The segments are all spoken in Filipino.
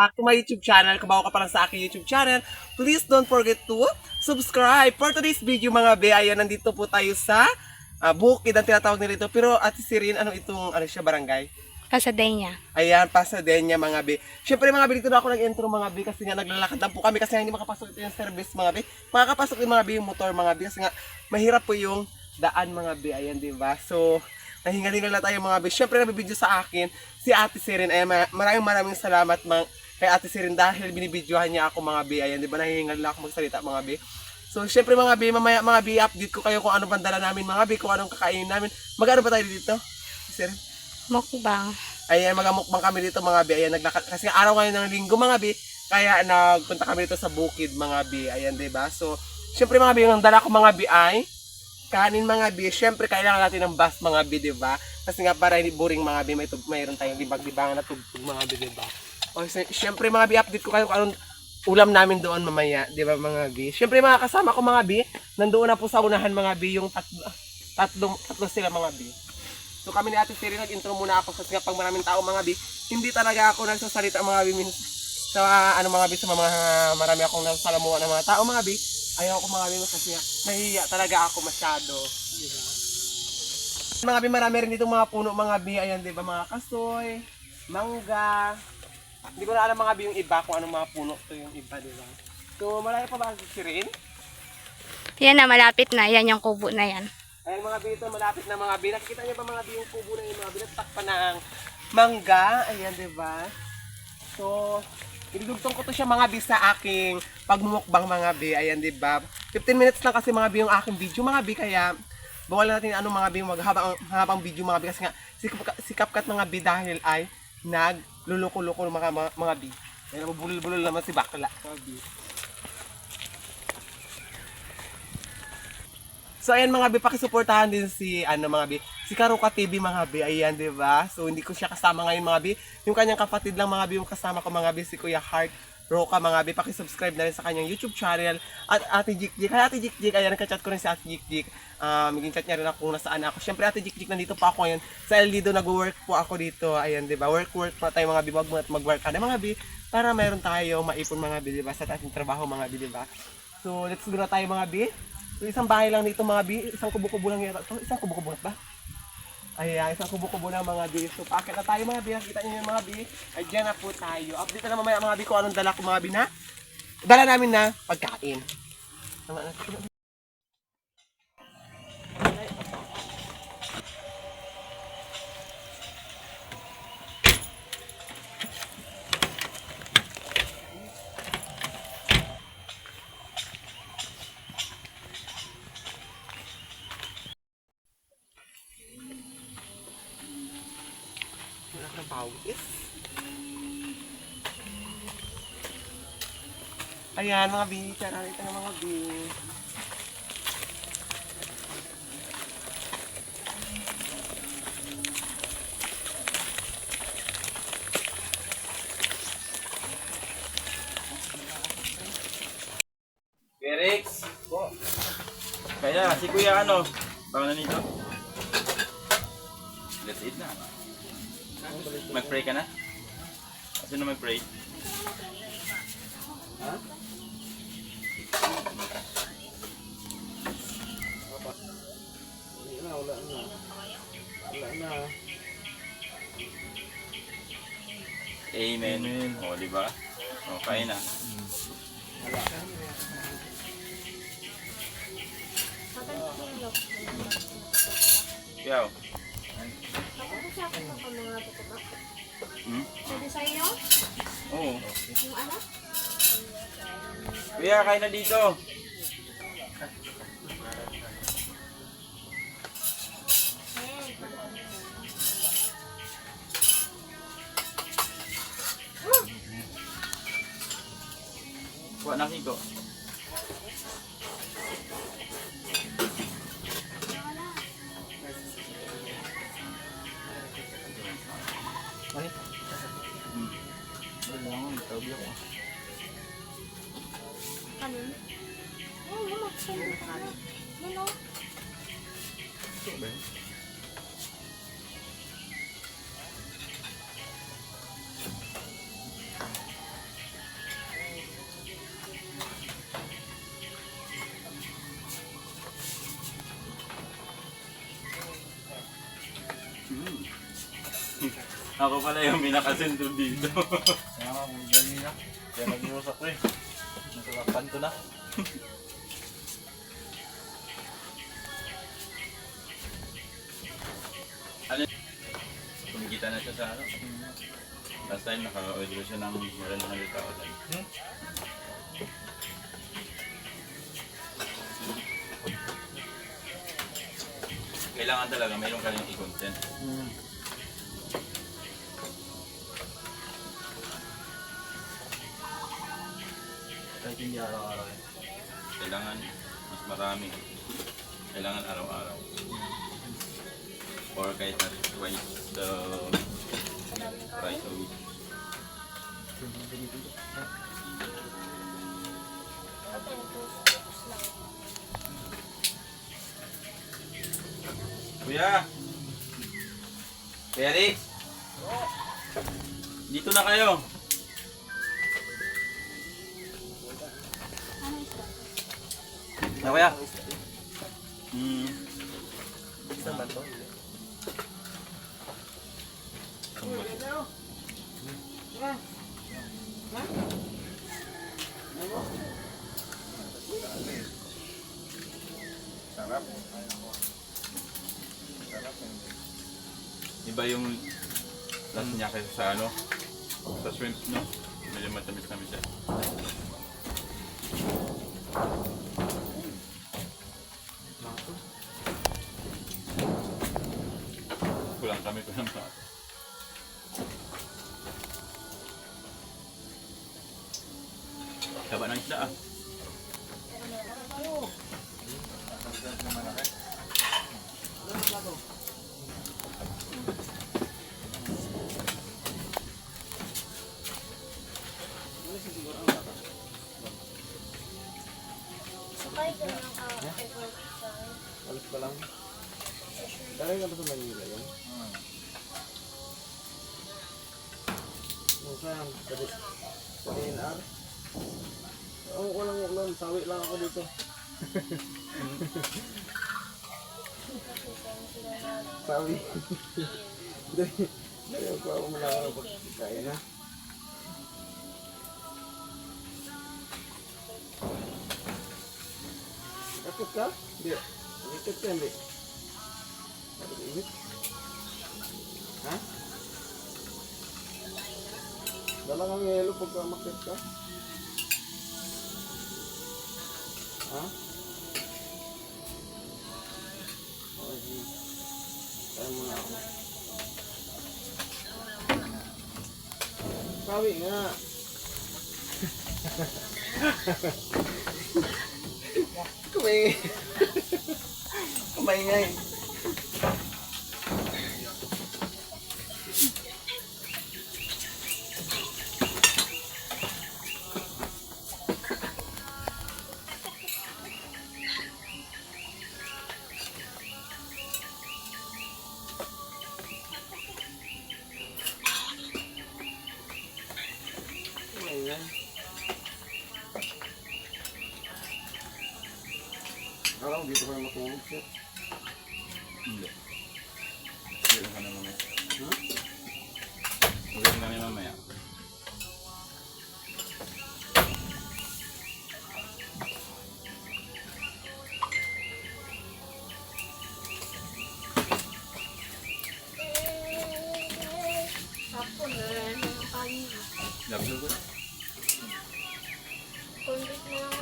back to my YouTube channel. Kung bago ka pa lang sa aking YouTube channel, please don't forget to subscribe. For today's video mga be, ayan, nandito po tayo sa bukid ang tinatawag nila ito. Pero Ate Sirin, ano itong, ano siya, barangay? Pasadena. Ayan, Pasadena mga be. Siyempre mga be, dito na ako nag-intro mga be kasi nga naglalakad lang po kami kasi hindi makapasok ito yung service mga be. Makakapasok din mga be yung motor mga be kasi nga mahirap po yung daan mga be. Ayan, di ba? So, nahinga-hinga na tayo mga be. Siyempre nabibideo sa akin si Ate Sirin. Ayan, maraming salamat kay Ate Sirin dahil binibidyohan niya ako mga be. Ayan, di ba? Nahihinga lang ako magsalita mga be. So, siyempre mga be, mamaya mga be, update ko kayo kung ano bandala namin mga be, kung anong kakainin namin. Magkano ba tayo dito? Sirin? Mukbang. Ayan, magamukbang kami dito mga bi. Ayan, kasi araw ngayon ng linggo mga bi, kaya nagpunta kami dito sa bukid mga bi. Ayan, diba? So, syempre mga bi, yung dala ko mga bi ay kanin mga bi. Syempre, kailangan natin ng bus mga bi, diba? Kasi nga para hindi boring mga bi, mayroon tayong libag-libangan na tugtog mga bi, diba? O, syempre mga bi, update ko kayo kung anong ulam namin doon mamaya, diba mga bi? Syempre mga kasama ko mga bi, nandoon na po sa unahan mga bi, yung tatlo sila mga bi. So kami ni Ate Siri, nag-intro muna ako kasi nga pag maraming tao mga bi, hindi talaga ako nagsasalita mga bi sa mga bi, sa mga marami akong nasalamuhan ng mga tao mga bi. Ayaw ko mga bi kasi nga nahihiya talaga ako masyado. Diba? Mga bi, marami rin ditong mga puno mga bi, ayan diba, mga kasoy, mangga. Hindi ko na alam mga bi yung iba kung anong mga puno to yung iba, diba? So malayo pa ba Ate Siri? Yan na, malapit na. Yan yung kubo na yan. Ayan mga bi, ito malapit na mga bi. Nakikita niyo ba mga bi yung kubo na yung mga bi? Natatakpan ng mangga. Ayan, diba? So, idudugtong ko to siya mga bi sa aking pagmumukbang mga bi. Ayan, diba? 15 minutes lang kasi mga bi yung aking video mga bi. Kaya, bawal natin ano mga bi, maghabang video mga bi. Kasi nga, si CapCut mga bi dahil ay nagluluko-luko mga bi. Ayan, mabulol-bulol naman si bakla. Mga bi. So ayan mga bi, pakisuportahan din si mga bi, si Karuka TV mga bi. Ayan, 'di ba? So hindi ko siya kasama ngayon mga bi. Yung kanyang kapatid lang mga bi yung kasama ko mga bi, si Kuya Heart Roca mga bi. Paki-subscribe na rin sa kanyang YouTube channel. At Ate Jikjik. Hi Ate Jikjik. Ayan, nagka-chat ko rin si Ate Jikjik. Maging chat niya rin ako kung nasaan ako. Syempre Ate Jikjik, nandito pa ako ngayon sa El Nido, nag-work po ako dito. Ayan, 'di ba? Work pa tayo mga bi. Wag muna mag-work ka na mga bi para mayroon tayo maipon mga bi, 'di ba? Sa ating trabaho mga bi, 'di ba? So let's go na tayo mga bi. So, isang bahay lang dito mga bi, isang kubo-kubo lang yata. So, isang kubo-kubo ba? Ayan, isang kubo-kubo lang mga bi. So, paakit na tayo mga bi. Nakita niyo yung mga bi. Ay, dyan na po tayo. Update na mamaya mga bi kung anong dala ko mga bi na. Dala namin na pagkain. Wala kang pawis. Ayan mga bi, tara ito na mga bi. Rex! Kaya, si Kuya ano? Baka na nito? Let's eat na. Mag-pray ka na? Sino mag-pray? Ha? Wala na. Amen. O, diba? O, kain na. Yaw. Pwede sa inyo? Oo. Yung ano? Kuya, kain na dito. Kuha na kiko. Ay, Kailangan, tawag ako. Kanin? Oo, magsalita ka. Ano? Ito ba? Ako pala yung minakasento dito. Kaya nga, kung ganyan na. Kaya nag-iusap ko eh. Nasarapan ko na. Kumikita na siya sa ano. Last time naka-order siya ng more than 100,000. Kailangan talaga mayroon ka rin i-content. Kahit hindi araw-araw eh. Kailangan mas marami. Kailangan araw-araw. Or kahit na twice thrice a week. Kuya! Kuya Rick! Dito na kayo! Na kuya? Saan ba to? Sarap. Iba yung last niya kaysa sa ano? Sa shrimp, no? Medyo matamis-tamis siya. Kulang kami ng plato. Taba ng isda ah. Alas pa lang. Dahil ka ba sa Manila yan? Saan? Sa DNR? Oo, walang ulan. Sawi lang ako dito. Sawi. Dahil ako ako malakaw na pagkakain ha. Takot ka? Hindi. Takot ka hindi. Takot init? Ha? Dala kang yelo pagka makit ka? Ha? Okay, sige. Kaya muna ako. Sabi nga. Kumaingay. Kumaingay. Kumaingay. Alam, dito kayo matulog siya. Hindi. Uwi ka na mamaya. Uwi ka na mamaya. Ako na yung kanin. Lablo ko. Kundit na lang.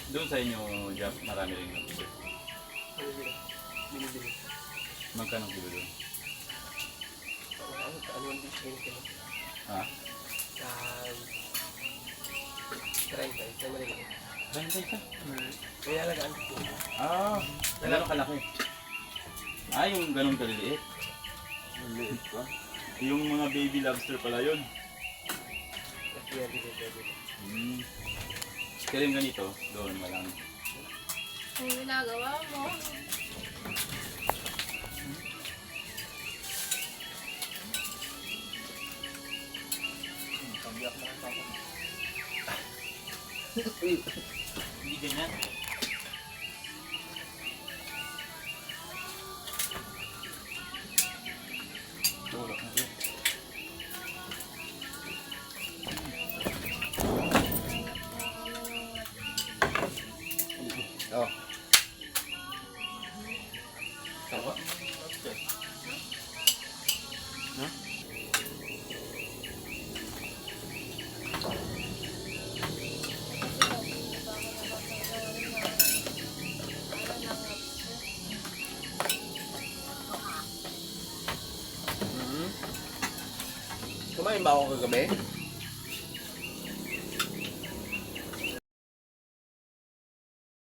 Doon sa inyo, Jap, marami rin nag-uwi. Binibili. Magkano kilo doon? Ano yung discount ko? Ha? 30. Tama rin. Rantay ka? Kaya alagaan ko. Ah, gano'ng kalaki? Ah, yung ganong kaliliit. Maliit pa. Yung mga baby lobster pala yun. Kaya dito. Kaya yung ganito, doon walang. Ang ginagawa mo. Pabiyak mo ang tapos. Hindi ganyan. Sawa? Kumain ba ako kagabi?